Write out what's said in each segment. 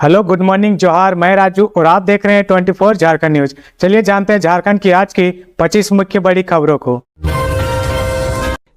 Hello, good morning, जोहार। मैं राजू और आप देख रहे हैं 24 झारखंड न्यूज। चलिए जानते हैं झारखंड की आज की 25 मुख्य बड़ी खबरों को।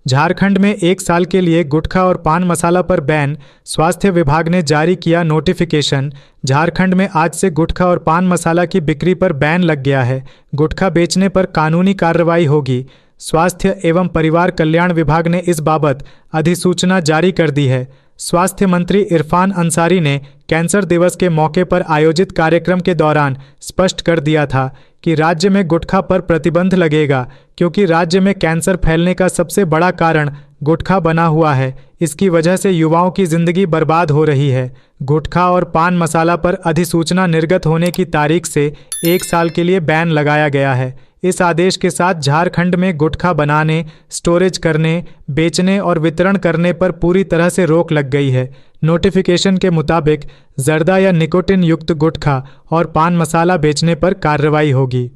झारखंड में 1 साल के लिए गुटखा और पान मसाला पर बैन, स्वास्थ्य विभाग ने जारी किया नोटिफिकेशन। झारखंड में आज से गुटखा और पान मसाला की बिक्री पर बैन लग गया है। गुटखा बेचने पर कानूनी कार्रवाई होगी। स्वास्थ्य एवं परिवार कल्याण विभाग ने इस बाबत अधिसूचना जारी कर दी है। स्वास्थ्य मंत्री इरफान अंसारी ने कैंसर दिवस के मौके पर आयोजित कार्यक्रम के दौरान स्पष्ट कर दिया था कि राज्य में गुटखा पर प्रतिबंध लगेगा, क्योंकि राज्य में कैंसर फैलने का सबसे बड़ा कारण गुटखा बना हुआ है। इसकी वजह से युवाओं की जिंदगी बर्बाद हो रही है। गुटखा और पान मसाला पर अधिसूचना निर्गत होने की तारीख से 1 साल के लिए बैन लगाया गया है। इस आदेश के साथ झारखंड में गुटखा बनाने, स्टोरेज करने, बेचने और वितरण करने पर पूरी तरह से रोक लग गई है। नोटिफिकेशन के मुताबिक जर्दा या निकोटिन युक्त गुटखा और पान मसाला बेचने पर कार्रवाई होगी।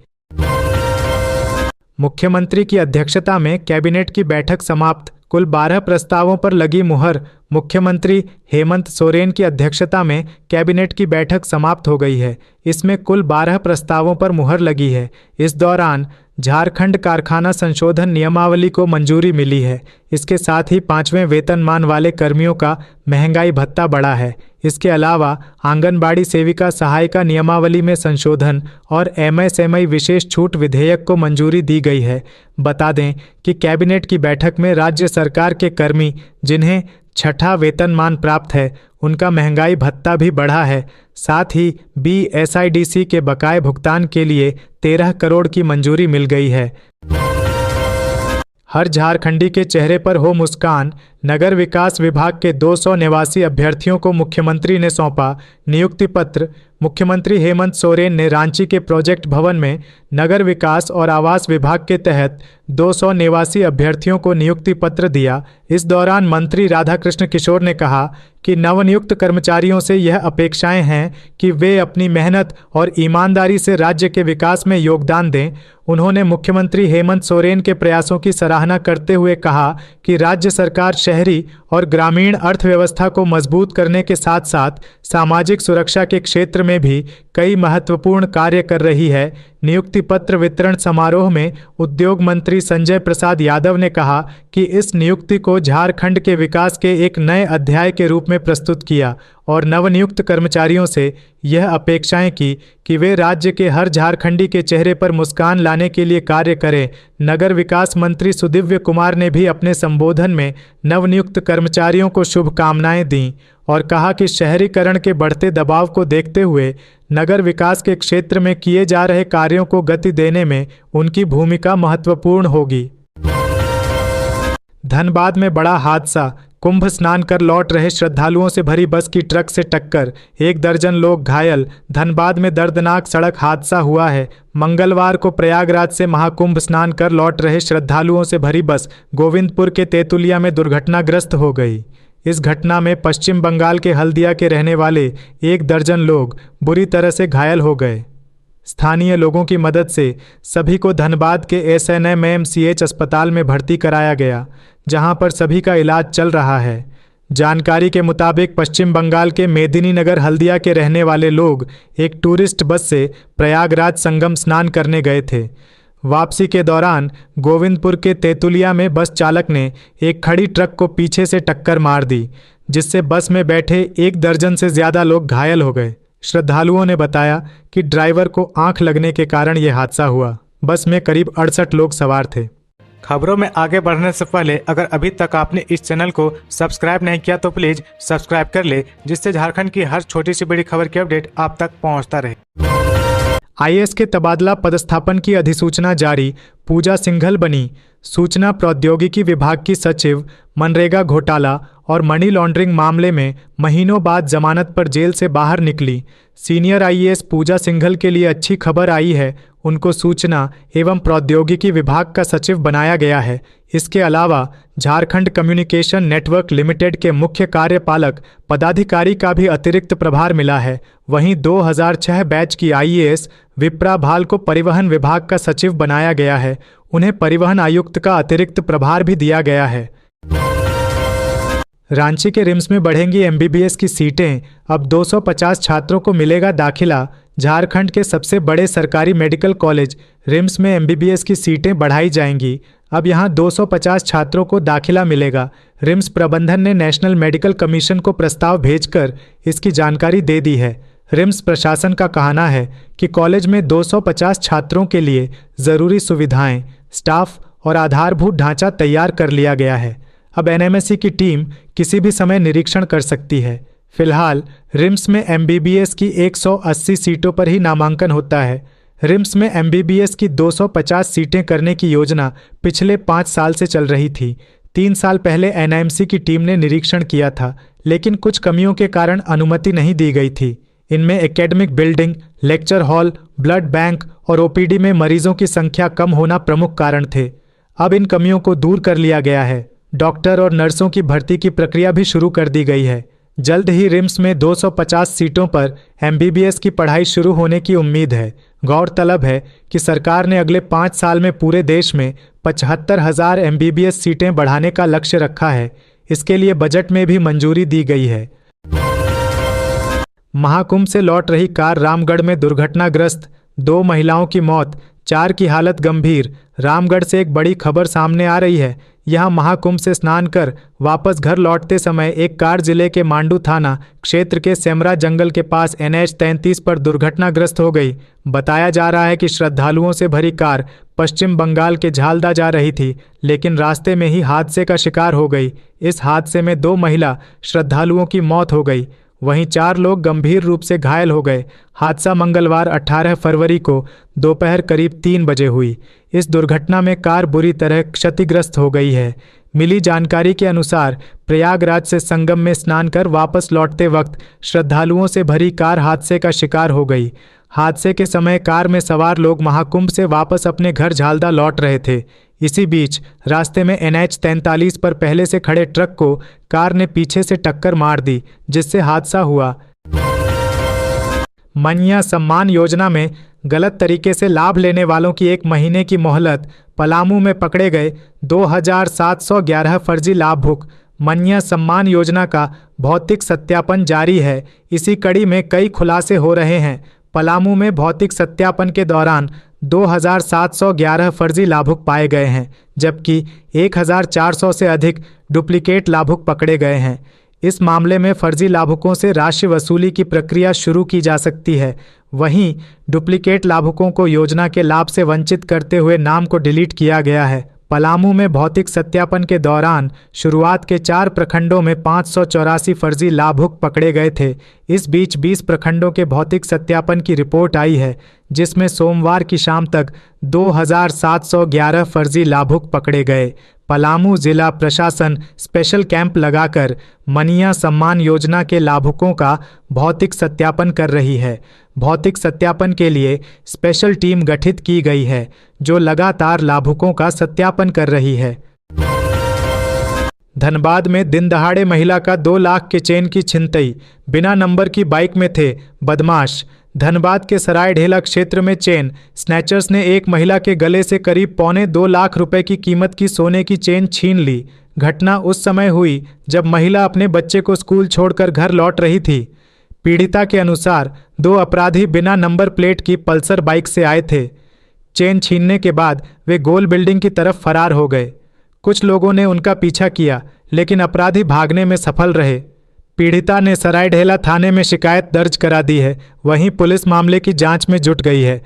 मुख्यमंत्री की अध्यक्षता में कैबिनेट की बैठक समाप्त, कुल 12 प्रस्तावों पर लगी मुहर। मुख्यमंत्री हेमंत सोरेन की अध्यक्षता में कैबिनेट की बैठक समाप्त हो गई है। इसमें कुल 12 प्रस्तावों पर मुहर लगी है। इस दौरान झारखंड कारखाना संशोधन नियमावली को मंजूरी मिली है। इसके साथ ही 5वें वेतनमान वाले कर्मियों का महंगाई भत्ता बढ़ा है। इसके अलावा आंगनबाड़ी सेविका सहायिका नियमावली में संशोधन और एमएसएमई विशेष छूट विधेयक को मंजूरी दी गई है। बता दें कि कैबिनेट की बैठक में राज्य सरकार के कर्मी जिन्हें 6ठा वेतनमान प्राप्त है, उनका महंगाई भत्ता भी बढ़ा है। साथ ही बीएसआईडीसी के बकाये भुगतान के लिए 13 करोड़ की मंजूरी मिल गई है। हर झारखंडी के चेहरे पर हो मुस्कान। नगर विकास विभाग के 200 निवासी अभ्यर्थियों को मुख्यमंत्री ने सौंपा नियुक्ति पत्र। मुख्यमंत्री हेमंत सोरेन ने रांची के प्रोजेक्ट भवन में नगर विकास और आवास विभाग के तहत 200 निवासी अभ्यर्थियों को नियुक्ति पत्र दिया। इस दौरान मंत्री राधाकृष्ण किशोर ने कहा कि नवनियुक्त कर्मचारियों से यह अपेक्षाएं हैं कि वे अपनी मेहनत और ईमानदारी से राज्य के विकास में योगदान दें। उन्होंने मुख्यमंत्री हेमंत सोरेन के प्रयासों की सराहना करते हुए कहा कि राज्य सरकार शहरी और ग्रामीण अर्थव्यवस्था को मजबूत करने के साथ साथ सामाजिक सुरक्षा के क्षेत्र में भी कई महत्वपूर्ण कार्य कर रही है। नियुक्ति पत्र वितरण समारोह में उद्योग मंत्री संजय प्रसाद यादव ने कहा कि इस नियुक्ति को झारखंड के विकास के एक नए अध्याय के रूप में प्रस्तुत किया और नवनियुक्त कर्मचारियों से यह अपेक्षाएं की कि वे राज्य के हर झारखंडी के चेहरे पर मुस्कान लाने के लिए कार्य करें। नगर विकास मंत्री सुदिव्य कुमार ने भी अपने संबोधन में नवनियुक्त कर्मचारियों को शुभकामनाएं दी और कहा कि शहरीकरण के बढ़ते दबाव को देखते हुए नगर विकास के क्षेत्र में किए जा रहे कार्यों को गति देने में उनकी भूमिका महत्वपूर्ण होगी। धनबाद में बड़ा हादसा, कुंभ स्नान कर लौट रहे श्रद्धालुओं से भरी बस की ट्रक से टक्कर, 1 दर्जन लोग घायल। धनबाद में दर्दनाक सड़क हादसा हुआ है। मंगलवार को प्रयागराज से महाकुंभ स्नान कर लौट रहे श्रद्धालुओं से भरी बस गोविंदपुर के तेतुलिया में दुर्घटनाग्रस्त हो गई। इस घटना में पश्चिम बंगाल के हल्दिया के रहने वाले 1 दर्जन लोग बुरी तरह से घायल हो गए। स्थानीय लोगों की मदद से सभी को धनबाद के एसएनएमएमसीएच अस्पताल में भर्ती कराया गया, जहां पर सभी का इलाज चल रहा है। जानकारी के मुताबिक पश्चिम बंगाल के मेदिनीनगर हल्दिया के रहने वाले लोग एक टूरिस्ट बस से प्रयागराज संगम स्नान करने गए थे। वापसी के दौरान गोविंदपुर के तेतुलिया में बस चालक ने एक खड़ी ट्रक को पीछे से टक्कर मार दी, जिससे बस में बैठे 1 दर्जन से ज्यादा लोग घायल हो गए। श्रद्धालुओं ने बताया कि ड्राइवर को आंख लगने के कारण यह हादसा हुआ। बस में करीब 68 लोग सवार थे। खबरों में आगे बढ़ने से पहले अगर अभी तक आपने इस चैनल को सब्सक्राइब नहीं किया तो प्लीज सब्सक्राइब कर ले, जिससे झारखंड की हर छोटी सी बड़ी खबर की अपडेट आप तक पहुंचता रहे। आईएएस के तबादला पदस्थापन की अधिसूचना जारी, पूजा सिंघल बनी सूचना प्रौद्योगिकी विभाग की सचिव। मनरेगा घोटाला और मनी लॉन्ड्रिंग मामले में महीनों बाद जमानत पर जेल से बाहर निकली सीनियर आईएएस पूजा सिंघल के लिए अच्छी खबर आई है। उनको सूचना एवं प्रौद्योगिकी विभाग का सचिव बनाया गया है। इसके अलावा झारखंड कम्युनिकेशन नेटवर्क लिमिटेड के मुख्य कार्यपालक पदाधिकारी का भी अतिरिक्त प्रभार मिला है। वहीं 2006 बैच की आईएएस विप्रा भाल को परिवहन विभाग का सचिव बनाया गया है। उन्हें परिवहन आयुक्त का अतिरिक्त प्रभार भी दिया गया है। रांची के रिम्स में बढ़ेंगी एमबीबीएस की सीटें, अब 250 छात्रों को मिलेगा दाखिला। झारखंड के सबसे बड़े सरकारी मेडिकल कॉलेज रिम्स में एमबीबीएस की सीटें बढ़ाई जाएंगी। अब यहां 250 छात्रों को दाखिला मिलेगा। रिम्स प्रबंधन ने नेशनल मेडिकल कमीशन को प्रस्ताव भेजकर इसकी जानकारी दे दी है। रिम्स प्रशासन का कहना है कि कॉलेज में 250 छात्रों के लिए ज़रूरी सुविधाएं, स्टाफ और आधारभूत ढांचा तैयार कर लिया गया है। अब एनएमएससी की टीम किसी भी समय निरीक्षण कर सकती है। फिलहाल रिम्स में एमबीबीएस की 180 सीटों पर ही नामांकन होता है। रिम्स में एमबीबीएस की 250 सीटें करने की योजना पिछले 5 साल से चल रही थी। 3 साल पहले एनआईएमसी की टीम ने निरीक्षण किया था, लेकिन कुछ कमियों के कारण अनुमति नहीं दी गई थी। इनमें academic building, lecture hall, blood bank और ओपीडी में मरीजों की संख्या कम होना प्रमुख कारण थे। अब इन कमियों को दूर कर लिया गया है। डॉक्टर और नर्सों की भर्ती की प्रक्रिया भी शुरू कर दी गई है। जल्द ही रिम्स में 250 सीटों पर एमबीबीएस की पढ़ाई शुरू होने की उम्मीद है। गौरतलब है कि सरकार ने अगले 5 साल में पूरे देश में 75,000 एमबीबीएस सीटें बढ़ाने का लक्ष्य रखा है। इसके लिए बजट में भी मंजूरी दी गई है। महाकुंभ से लौट रही कार रामगढ़ में दुर्घटनाग्रस्त, 2 महिलाओं की मौत, 4 की हालत गंभीर। रामगढ़ से एक बड़ी खबर सामने आ रही है। यहां महाकुंभ से स्नान कर वापस घर लौटते समय एक कार जिले के मांडू थाना क्षेत्र के सेमरा जंगल के पास NH 33 पर दुर्घटनाग्रस्त हो गई। बताया जा रहा है कि श्रद्धालुओं से भरी कार पश्चिम बंगाल के झालदा जा रही थी, लेकिन रास्ते में ही हादसे का शिकार हो गई। इस हादसे में 2 महिला श्रद्धालुओं की मौत हो गई, वहीं 4 लोग गंभीर रूप से घायल हो गए। हादसा मंगलवार 18 फरवरी को दोपहर करीब 3 बजे हुई। इस दुर्घटना में कार बुरी तरह क्षतिग्रस्त हो गई है। मिली जानकारी के अनुसार प्रयागराज से संगम में स्नान कर वापस लौटते वक्त श्रद्धालुओं से भरी कार हादसे का शिकार हो गई। हादसे के समय कार में सवार लोग महाकुंभ से वापस अपने घर झालदा लौट रहे थे। इसी बीच रास्ते में NH 43 पर पहले से खड़े ट्रक को कार ने पीछे से टक्कर मार दी, जिससे हादसा हुआ। मनिया सम्मान योजना में गलत तरीके से लाभ लेने वालों की 1 महीने की मोहलत। पलामू में पकड़े गए 2711 फर्जी लाभुक। मनिया सम्मान योजना का भौतिक सत्यापन जारी है। इसी कड़ी में कई खुलासे हो रहे हैं। पलामू में भौतिक सत्यापन के दौरान 2711 फर्जी लाभुक पाए गए हैं, जबकि 1400 से अधिक डुप्लीकेट लाभुक पकड़े गए हैं। इस मामले में फर्जी लाभुकों से राशि वसूली की प्रक्रिया शुरू की जा सकती है। वहीं डुप्लीकेट लाभुकों को योजना के लाभ से वंचित करते हुए नाम को डिलीट किया गया है। पलामू में भौतिक सत्यापन के दौरान शुरुआत के 4 प्रखंडों में 584 फर्जी लाभुक पकड़े गए थे। इस बीच 20 प्रखंडों के भौतिक सत्यापन की रिपोर्ट आई है, जिसमें सोमवार की शाम तक 2711 फर्जी लाभुक पकड़े गए। पलामू जिला प्रशासन स्पेशल कैंप लगाकर मनिया सम्मान योजना के लाभुकों का भौतिक सत्यापन कर रही है। भौतिक सत्यापन के लिए स्पेशल टीम गठित की गई है, जो लगातार लाभुकों का सत्यापन कर रही है। धनबाद में दिन दहाड़े महिला का 2 लाख के चेन की छिनतई, बिना नंबर की बाइक में थे बदमाश। धनबाद के सराय ढेला क्षेत्र में चेन स्नैचर्स ने एक महिला के गले से करीब 2.25 लाख रुपए की कीमत की सोने की चेन छीन ली। घटना उस समय हुई जब महिला अपने बच्चे को स्कूल छोड़कर घर लौट रही थी। पीड़िता के अनुसार 2 अपराधी बिना नंबर प्लेट की पल्सर बाइक से आए थे। चेन छीनने के बाद वे गोल बिल्डिंग की तरफ फरार हो गए। कुछ लोगों ने उनका पीछा किया, लेकिन अपराधी भागने में सफल रहे। पीड़िता ने सरायढेला थाने में शिकायत दर्ज करा दी है। वहीं पुलिस मामले की जांच में जुट गई है।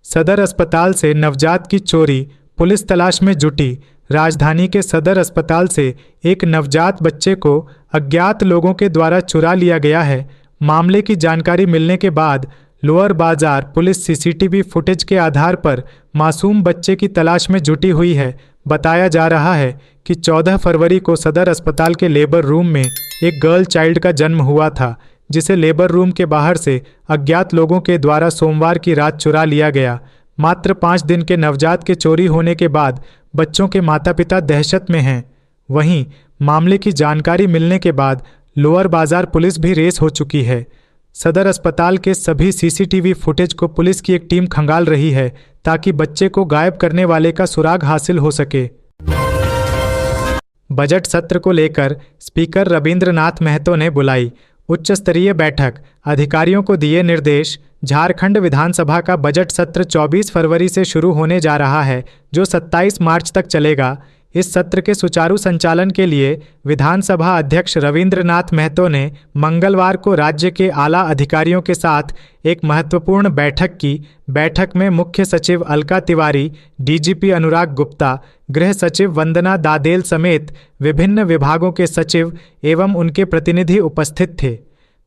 सदर अस्पताल से नवजात की चोरी, पुलिस तलाश में जुटी। राजधानी के सदर अस्पताल से एक नवजात बच्चे को अज्ञात लोगों के द्वारा चुरा लिया गया है। मामले की जानकारी मिलने के बाद लोअर बाजार पुलिस सीसीटीवी फुटेज के आधार पर मासूम बच्चे की तलाश में जुटी हुई है। बताया जा रहा है कि 14 फरवरी को सदर अस्पताल के लेबर रूम में एक गर्ल चाइल्ड का जन्म हुआ था, जिसे लेबर रूम के बाहर से अज्ञात लोगों के द्वारा सोमवार की रात चुरा लिया गया। मात्र 5 दिन के नवजात के चोरी होने के बाद बच्चों के माता पिता दहशत में हैं। वहीं मामले की जानकारी मिलने के बाद लोअर बाजार पुलिस भी रेस हो चुकी है। सदर अस्पताल के सभी सीसीटीवी फुटेज को पुलिस की एक टीम खंगाल रही है, ताकि बच्चे को गायब करने वाले का सुराग हासिल हो सके। बजट सत्र को लेकर स्पीकर रविंद्रनाथ महतो ने बुलाई उच्च स्तरीय बैठक, अधिकारियों को दिए निर्देश। झारखंड विधानसभा का बजट सत्र 24 फरवरी से शुरू होने जा रहा है, जो 27 मार्च तक चलेगा। इस सत्र के सुचारू संचालन के लिए विधानसभा अध्यक्ष रविंद्रनाथ महतो ने मंगलवार को राज्य के आला अधिकारियों के साथ एक महत्वपूर्ण बैठक की। बैठक में मुख्य सचिव अलका तिवारी, डीजीपी अनुराग गुप्ता, गृह सचिव वंदना दादेल समेत विभिन्न विभागों के सचिव एवं उनके प्रतिनिधि उपस्थित थे।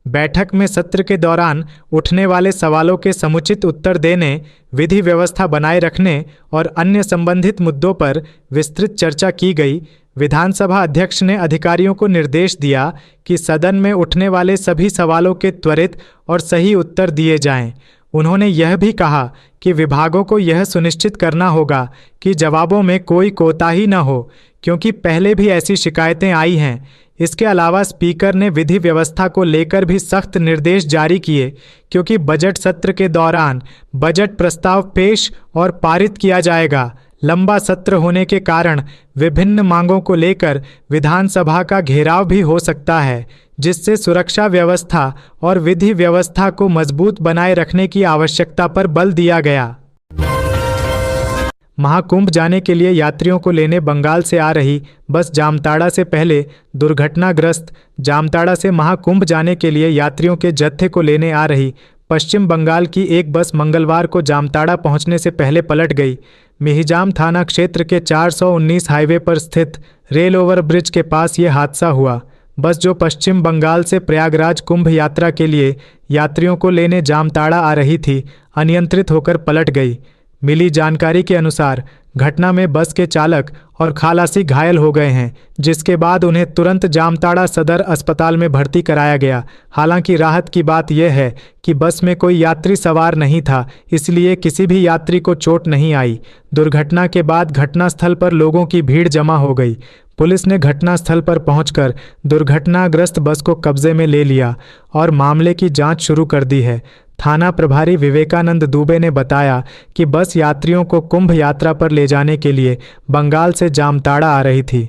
बैठक में सत्र के दौरान उठने वाले सवालों के समुचित उत्तर देने, विधि व्यवस्था बनाए रखने और अन्य संबंधित मुद्दों पर विस्तृत चर्चा की गई। विधानसभा अध्यक्ष ने अधिकारियों को निर्देश दिया कि सदन में उठने वाले सभी सवालों के त्वरित और सही उत्तर दिए जाएं। उन्होंने यह भी कहा कि विभागों को यह सुनिश्चित करना होगा कि जवाबों में कोई कोताही न हो, क्योंकि पहले भी ऐसी शिकायतें आई हैं। इसके अलावा स्पीकर ने विधि व्यवस्था को लेकर भी सख्त निर्देश जारी किए, क्योंकि बजट सत्र के दौरान बजट प्रस्ताव पेश और पारित किया जाएगा। लंबा सत्र होने के कारण विभिन्न मांगों को लेकर विधानसभा का घेराव भी हो सकता है, जिससे सुरक्षा व्यवस्था और विधि व्यवस्था को मजबूत बनाए रखने की आवश्यकता पर बल दिया गया। महाकुंभ जाने के लिए यात्रियों को लेने बंगाल से आ रही बस जामताड़ा से पहले दुर्घटनाग्रस्त। जामताड़ा से महाकुंभ जाने के लिए यात्रियों के जत्थे को लेने आ रही पश्चिम बंगाल की एक बस मंगलवार को जामताड़ा पहुंचने से पहले पलट गई। मिहिजाम थाना क्षेत्र के 419 हाईवे पर स्थित रेल ओवर ब्रिज के पास ये हादसा हुआ। बस जो पश्चिम बंगाल से प्रयागराज कुंभ यात्रा के लिए यात्रियों को लेने जामताड़ा आ रही थी, अनियंत्रित होकर पलट गई। मिली जानकारी के अनुसार घटना में बस के चालक और खलासी घायल हो गए हैं, जिसके बाद उन्हें तुरंत जामताड़ा सदर अस्पताल में भर्ती कराया गया। हालांकि राहत की बात यह है कि बस में कोई यात्री सवार नहीं था, इसलिए किसी भी यात्री को चोट नहीं आई। दुर्घटना के बाद घटनास्थल पर लोगों की भीड़ जमा हो गई। पुलिस ने घटनास्थल पर पहुंचकर दुर्घटनाग्रस्त बस को कब्जे में ले लिया और मामले की जांच शुरू कर दी है। थाना प्रभारी विवेकानंद दुबे ने बताया कि बस यात्रियों को कुंभ यात्रा पर ले जाने के लिए बंगाल से जामताड़ा आ रही थी।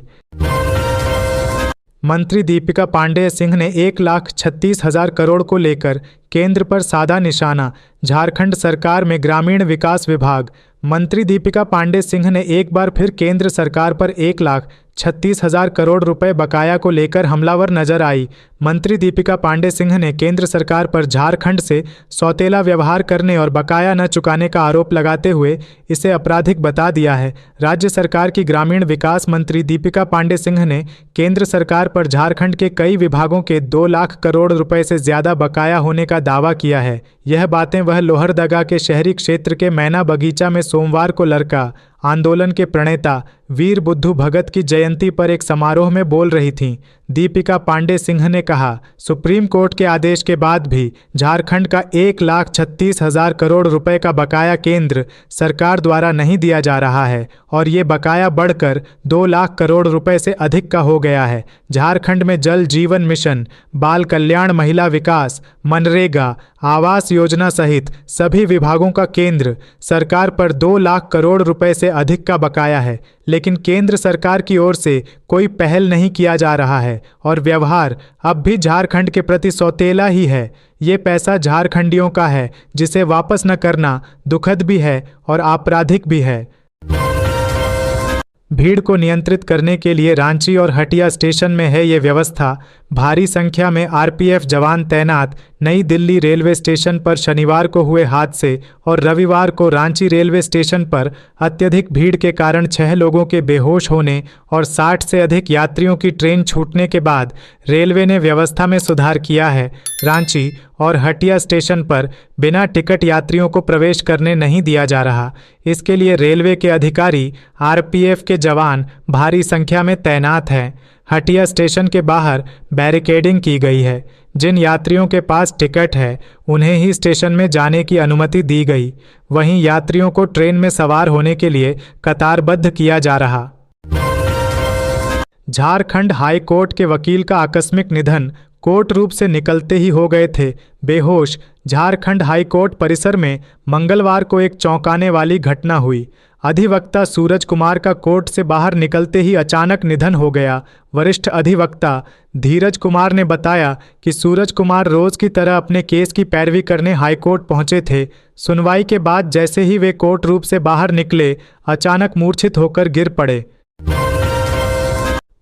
मंत्री दीपिका पांडेय सिंह ने 1,36,000 करोड़ को लेकर केंद्र पर साधा निशाना। झारखंड सरकार में ग्रामीण विकास विभाग। मंत्री दीपिका पांडेय सिंह ने एक बार फिर केंद्र सरकार पर 1,36,000 करोड़ रुपए बकाया को लेकर हमलावर नजर आई। मंत्री दीपिका पांडेय सिंह ने केंद्र सरकार पर झारखंड से सौतेला व्यवहार करने और बकाया न चुकाने का आरोप लगाते हुए इसे आपराधिक बता दिया है। राज्य सरकार की ग्रामीण विकास मंत्री दीपिका पांडेय सिंह ने केंद्र सरकार पर झारखंड के कई विभागों के 2 लाख करोड़ रुपए से ज्यादा बकाया होने का दावा किया है। यह बातें वह लोहरदगा के शहरी क्षेत्र के मैना बगीचा में सोमवार को लड़का आंदोलन के प्रणेता वीर बुद्धू भगत की जयंती पर एक समारोह में बोल रही थीं। दीपिका पांडेय सिंह ने कहा, सुप्रीम कोर्ट के आदेश के बाद भी झारखंड का 1,36,000 करोड़ रुपए का बकाया केंद्र सरकार द्वारा नहीं दिया जा रहा है और ये बकाया बढ़कर 2 लाख करोड़ रुपए से अधिक का हो गया है। झारखंड में जल जीवन मिशन, बाल कल्याण, महिला विकास, मनरेगा, आवास योजना सहित सभी विभागों का केंद्र सरकार पर 2 लाख करोड़ रुपए से अधिक का बकाया है, लेकिन केंद्र सरकार की ओर से कोई पहल नहीं किया जा रहा है और व्यवहार अब भी झारखंड के प्रति सौतेला ही है। ये पैसा झारखंडियों का है, जिसे वापस न करना दुखद भी है और आपराधिक भी है। भीड़ को नियंत्रित करने के लिए रांची और हटिया स्टेशन में है ये व्यवस्था। भारी संख्या में आरपीएफ जवान तैनात। नई दिल्ली रेलवे स्टेशन पर शनिवार को हुए हादसे और रविवार को रांची रेलवे स्टेशन पर अत्यधिक भीड़ के कारण 6 लोगों के बेहोश होने और 60 से अधिक यात्रियों की ट्रेन छूटने के बाद रेलवे ने व्यवस्था में सुधार किया है। रांची और हटिया स्टेशन पर बिना टिकट यात्रियों को प्रवेश करने नहीं दिया जा रहा। इसके लिए रेलवे के अधिकारी, आरपीएफ के जवान भारी संख्या में तैनात हैं। हटिया स्टेशन के बाहर बैरिकेडिंग की गई है। जिन यात्रियों के पास टिकट है उन्हें ही स्टेशन में जाने की अनुमति दी गई। वहीं यात्रियों को ट्रेन में सवार होने के लिए कतारबद्ध किया जा रहा। झारखंड हाई कोर्ट के वकील का आकस्मिक निधन। कोर्ट रूप से निकलते ही हो गए थे बेहोश। झारखंड हाई कोर्ट परिसर में मंगलवार को एक चौंकाने वाली घटना हुई। अधिवक्ता सूरज कुमार का कोर्ट से बाहर निकलते ही अचानक निधन हो गया। वरिष्ठ अधिवक्ता धीरज कुमार ने बताया कि सूरज कुमार रोज की तरह अपने केस की पैरवी करने हाईकोर्ट पहुंचे थे। सुनवाई के बाद जैसे ही वे कोर्ट रूम से बाहर निकले, अचानक मूर्छित होकर गिर पड़े।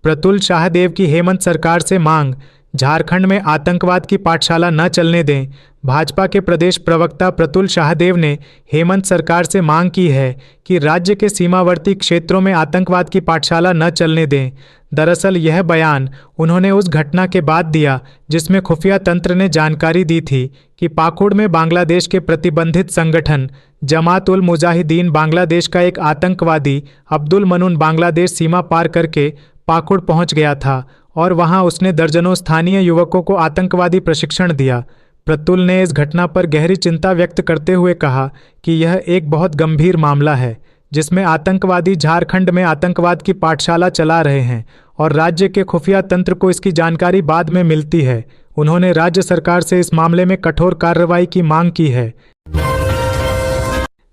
प्रतुल शाहदेव की हेमंत सरकार से मांग, झारखंड में आतंकवाद की पाठशाला न चलने दें। भाजपा के प्रदेश प्रवक्ता प्रतुल शाहदेव ने हेमंत सरकार से मांग की है कि राज्य के सीमावर्ती क्षेत्रों में आतंकवाद की पाठशाला न चलने दें। दरअसल यह बयान उन्होंने उस घटना के बाद दिया जिसमें खुफिया तंत्र ने जानकारी दी थी कि पाकुड़ में बांग्लादेश के प्रतिबंधित संगठन जमात उल मुजाहिदीन बांग्लादेश का एक आतंकवादी अब्दुल मनुन बांग्लादेश सीमा पार करके पाकुड़ पहुंच गया था और वहां उसने दर्जनों स्थानीय युवकों को आतंकवादी प्रशिक्षण दिया। प्रतुल ने इस घटना पर गहरी चिंता व्यक्त करते हुए कहा कि यह एक बहुत गंभीर मामला है जिसमें आतंकवादी झारखंड में आतंकवाद की पाठशाला चला रहे हैं और राज्य के खुफिया तंत्र को इसकी जानकारी बाद में मिलती है। उन्होंने राज्य सरकार से इस मामले में कठोर कार्रवाई की मांग की है।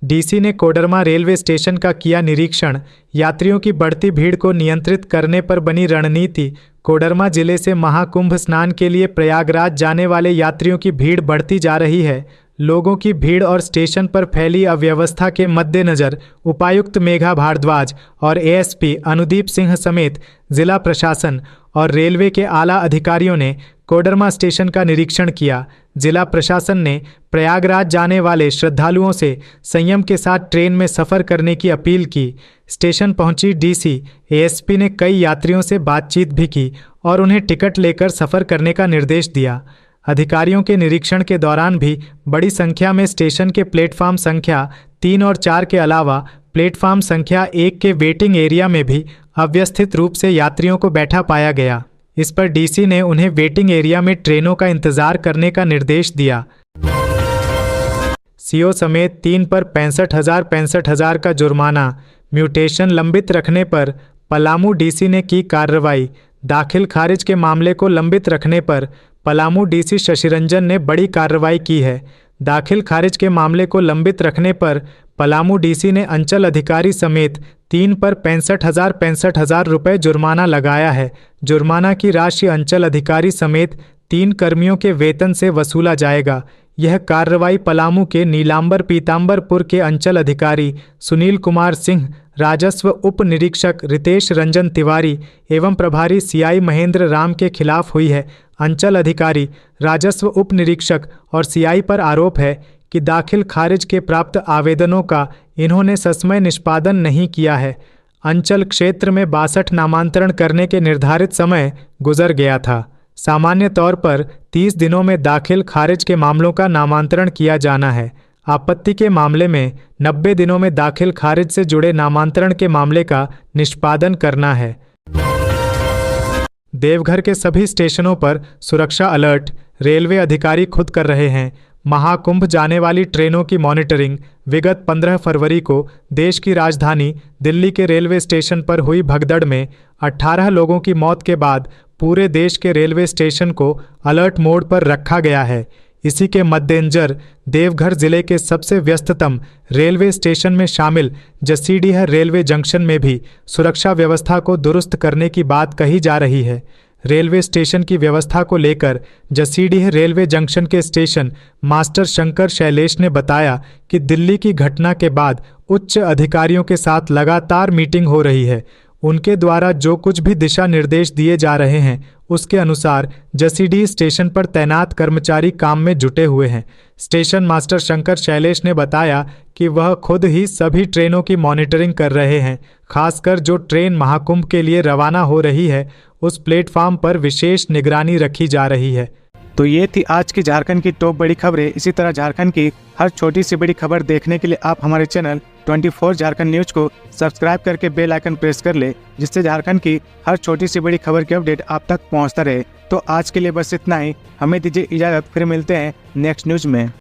डीसी ने कोडरमा रेलवे स्टेशन का किया निरीक्षण, यात्रियों की बढ़ती भीड़ को नियंत्रित करने पर बनी रणनीति। कोडरमा जिले से महाकुंभ स्नान के लिए प्रयागराज जाने वाले यात्रियों की भीड़ बढ़ती जा रही है। लोगों की भीड़ और स्टेशन पर फैली अव्यवस्था के मद्देनज़र उपायुक्त मेघा भारद्वाज और एएसपी अनुदीप सिंह समेत जिला प्रशासन और रेलवे के आला अधिकारियों ने कोडरमा स्टेशन का निरीक्षण किया। जिला प्रशासन ने प्रयागराज जाने वाले श्रद्धालुओं से संयम के साथ ट्रेन में सफ़र करने की अपील की। स्टेशन पहुंची डीसी एएसपी ने कई यात्रियों से बातचीत भी की और उन्हें टिकट लेकर सफ़र करने का निर्देश दिया। अधिकारियों के निरीक्षण के दौरान भी बड़ी संख्या में स्टेशन के प्लेटफार्म संख्या 3 और 4 के अलावा प्लेटफार्म संख्या 1 के वेटिंग एरिया में भी अव्यवस्थित रूप से यात्रियों को बैठा पाया गया। इस पर डीसी ने उन्हें वेटिंग एरिया में ट्रेनों का इंतजार करने का निर्देश दिया। सीओ समेत 3 पर 65,000 का जुर्माना, म्यूटेशन लंबित रखने पर पलामू डीसी ने की कार्रवाई। दाखिल खारिज के मामले को लंबित रखने पर पलामू डीसी शशिरंजन ने बड़ी कार्रवाई की है। दाखिल खारिज के मामले को लंबित रखने पर पलामू डीसी ने अंचल अधिकारी समेत 3 पर 65,000 रुपये जुर्माना लगाया है। जुर्माना की राशि अंचल अधिकारी समेत 3 कर्मियों के वेतन से वसूला जाएगा। यह कार्रवाई पलामू के नीलांबर पीतांबरपुर के अंचल अधिकारी सुनील कुमार सिंह, राजस्व उप निरीक्षक रितेश रंजन तिवारी एवं प्रभारी सीआई महेंद्र राम के खिलाफ हुई है। अंचल अधिकारी, राजस्व उप निरीक्षक और सीआई पर आरोप है कि दाखिल खारिज के प्राप्त आवेदनों का इन्होंने ससमय निष्पादन नहीं किया है। अंचल क्षेत्र में 62 नामांतरण करने के निर्धारित समय गुजर गया था। सामान्य तौर पर 30 दिनों में दाखिल खारिज के मामलों का नामांतरण किया जाना है। आपत्ति के मामले में 90 दिनों में दाखिल खारिज से जुड़े नामांतरण के मामले का निष्पादन करना है। देवघर के सभी स्टेशनों पर सुरक्षा अलर्ट, रेलवे अधिकारी खुद कर रहे हैं। महाकुंभ जाने वाली ट्रेनों की मॉनिटरिंग। विगत 15 फरवरी को देश की राजधानी दिल्ली के रेलवे स्टेशन पर हुई भगदड़ में 18 लोगों की मौत के बाद पूरे देश के रेलवे स्टेशन को अलर्ट मोड पर रखा गया है। इसी के मद्देनजर देवघर जिले के सबसे व्यस्ततम रेलवे स्टेशन में शामिल जसीडीह रेलवे जंक्शन में भी सुरक्षा व्यवस्था को दुरुस्त करने की बात कही जा रही है। रेलवे स्टेशन की व्यवस्था को लेकर जसीडीह रेलवे जंक्शन के स्टेशन मास्टर शंकर शैलेश ने बताया कि दिल्ली की घटना के बाद उच्च अधिकारियों के साथ लगातार मीटिंग हो रही है। उनके द्वारा जो कुछ भी दिशा निर्देश दिए जा रहे हैं उसके अनुसार जसीडीह स्टेशन पर तैनात कर्मचारी काम में जुटे हुए हैं। स्टेशन मास्टर शंकर शैलेश ने बताया कि वह खुद ही सभी ट्रेनों की मॉनिटरिंग कर रहे हैं। खासकर जो ट्रेन महाकुंभ के लिए रवाना हो रही है उस प्लेटफार्म पर विशेष निगरानी रखी जा रही है। तो ये थी आज की झारखंड की टॉप बड़ी खबरें। इसी तरह झारखंड की हर छोटी सी बड़ी खबर देखने के लिए आप हमारे चैनल 24 झारखंड न्यूज को सब्सक्राइब करके बेल आइकन प्रेस कर ले, जिससे झारखंड की हर छोटी सी बड़ी खबर की अपडेट आप तक पहुंचता रहे। तो आज के लिए बस इतना ही। हमें दीजिए इजाज़त, फिर मिलते हैं नेक्स्ट न्यूज में।